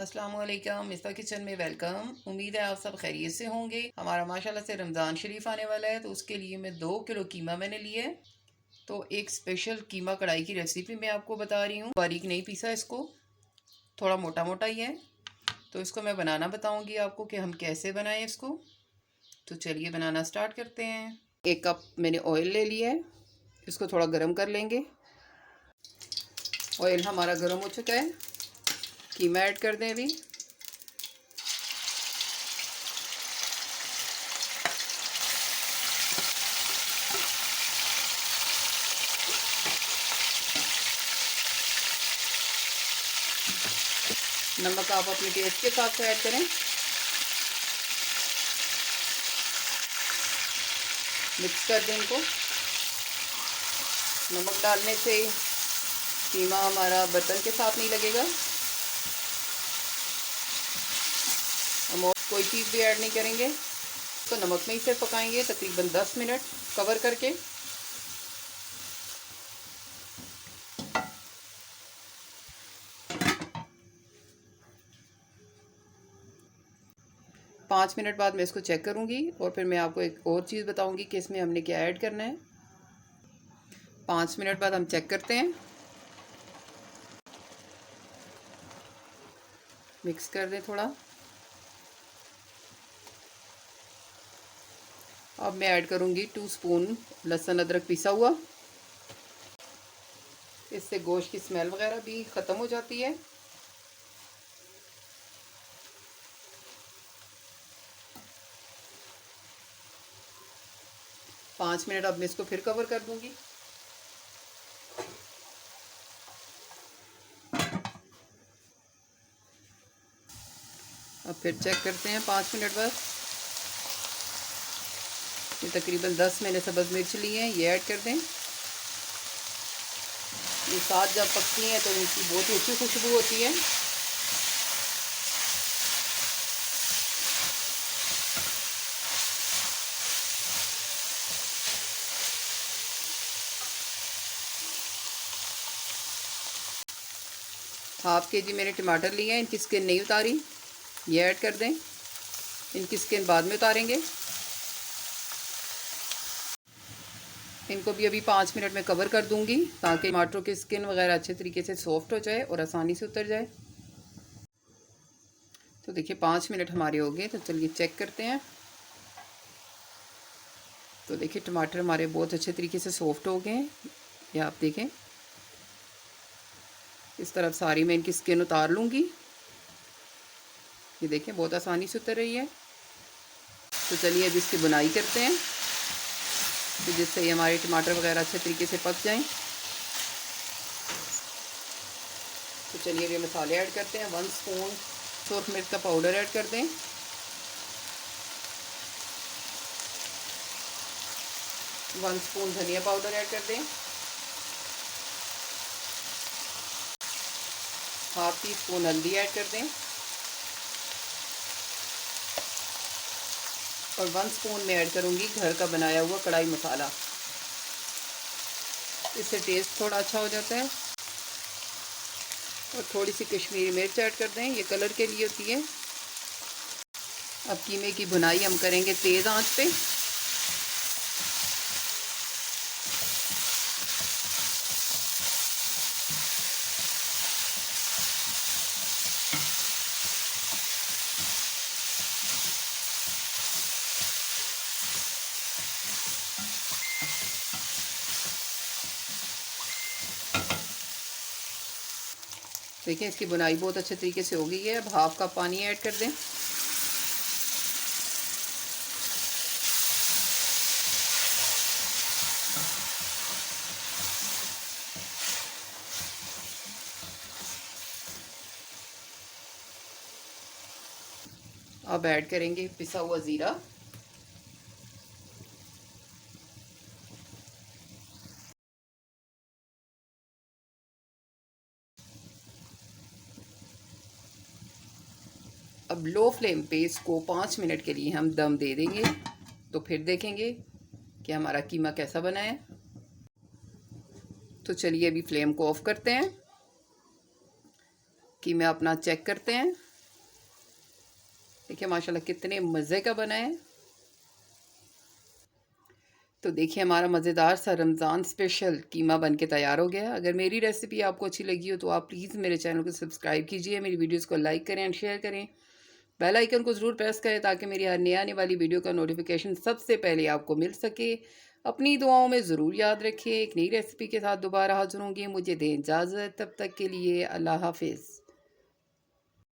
अस्सलाम वालेकुम, मिस्ता किचन में वेलकम। उम्मीद है आप सब खैरियत से होंगे। हमारा माशाल्लाह से रमज़ान शरीफ आने वाला है, तो उसके लिए मैं 2 किलो कीमा मैंने लिया है। तो एक स्पेशल कीमा कढ़ाई की रेसिपी मैं आपको बता रही हूँ। बारीक नहीं पीसा इसको, थोड़ा मोटा मोटा ही है। तो इसको मैं बनाना बताऊँगी आपको कि हम कैसे बनाएं इसको। तो चलिए बनाना स्टार्ट करते हैं। 1 कप मैंने ऑयल ले लिया है, इसको थोड़ा गर्म कर लेंगे। ऑयल हमारा गर्म हो चुका है, कीमा ऐड कर दें अभी। नमक आप अपने टेस्ट के हिसाब से ऐड करें। मिक्स कर दें इनको। नमक डालने से कीमा हमारा बर्तन के साथ नहीं लगेगा। हम और कोई चीज़ भी ऐड नहीं करेंगे, तो नमक में ही सिर्फ पकाएंगे तकरीबन 10 मिनट कवर करके। पाँच मिनट बाद मैं इसको चेक करूंगी और फिर मैं आपको एक और चीज़ बताऊंगी कि इसमें हमने क्या ऐड करना है। 5 मिनट बाद हम चेक करते हैं। मिक्स कर दें थोड़ा। अब मैं ऐड करूंगी 2 स्पून लहसुन अदरक पिसा हुआ। इससे गोश्त की स्मेल वगैरह भी ख़त्म हो जाती है। पाँच मिनट अब मैं इसको फिर कवर कर दूंगी। अब फिर चेक करते हैं 5 मिनट बाद। ये तकरीबन 10 मैंने सब्ज़ मिर्च ली हैं, ये ऐड कर दें। ये साथ जब पकती हैं तो इनकी बहुत ही अच्छी खुशबू होती है। हाफ के जी मैंने टमाटर लिए हैं, इनकी स्किन नहीं उतारी, ये ऐड कर दें। इनकी स्किन बाद में उतारेंगे। इनको भी अभी 5 मिनट में कवर कर दूंगी ताकि टमाटरों की स्किन वगैरह अच्छे तरीके से सॉफ्ट हो जाए और आसानी से उतर जाए। तो देखिए 5 मिनट हमारे हो गए, तो चलिए चेक करते हैं। तो देखिए टमाटर हमारे बहुत अच्छे तरीके से सॉफ्ट हो गए हैं। ये आप देखें, इस तरफ सारी मैं इनकी स्किन उतार लूँगी। ये देखें बहुत आसानी से उतर रही है। तो चलिए अब इसकी बुनाई करते हैं, तो जिससे ये हमारे टमाटर वगैरह अच्छे तरीके से पक जाएं। तो चलिए ये मसाले ऐड करते हैं। 1 स्पून सूरख मिर्च का पाउडर ऐड कर दें। 1 स्पून धनिया पाउडर ऐड कर दें। हाफ टी स्पून हल्दी ऐड कर दें और 1 स्पून में ऐड करूंगी घर का बनाया हुआ कढ़ाई मसाला। इससे टेस्ट थोड़ा अच्छा हो जाता है। और थोड़ी सी कश्मीरी मिर्च ऐड कर दें, ये कलर के लिए होती है। अब कीमे की भुनाई हम करेंगे तेज़ आंच पे। देखिए इसकी बुनाई बहुत अच्छे तरीके से हो गई है। अब हाफ कप पानी ऐड कर दें। अब ऐड करेंगे पिसा हुआ ज़ीरा। अब लो फ्लेम पे इसको 5 मिनट के लिए हम दम दे देंगे, तो फिर देखेंगे कि हमारा कीमा कैसा बना है। तो चलिए अभी फ्लेम को ऑफ करते हैं, कीमा अपना चेक करते हैं। देखिए माशाल्लाह कितने मज़े का बना है। तो देखिए हमारा मज़ेदार सा रमज़ान स्पेशल कीमा बन के तैयार हो गया। अगर मेरी रेसिपी आपको अच्छी लगी हो तो आप प्लीज़ मेरे चैनल को सब्सक्राइब कीजिए, मेरी वीडियोज़ को लाइक करें एंड शेयर करें। बेल आइकन को ज़रूर प्रेस करें ताकि मेरी हर नई आने वाली वीडियो का नोटिफिकेशन सबसे पहले आपको मिल सके। अपनी दुआओं में ज़रूर याद रखिए। एक नई रेसिपी के साथ दोबारा हाज़िर होंगी। मुझे दें इजाज़त, तब तक के लिए अल्लाह हाफ़िज़।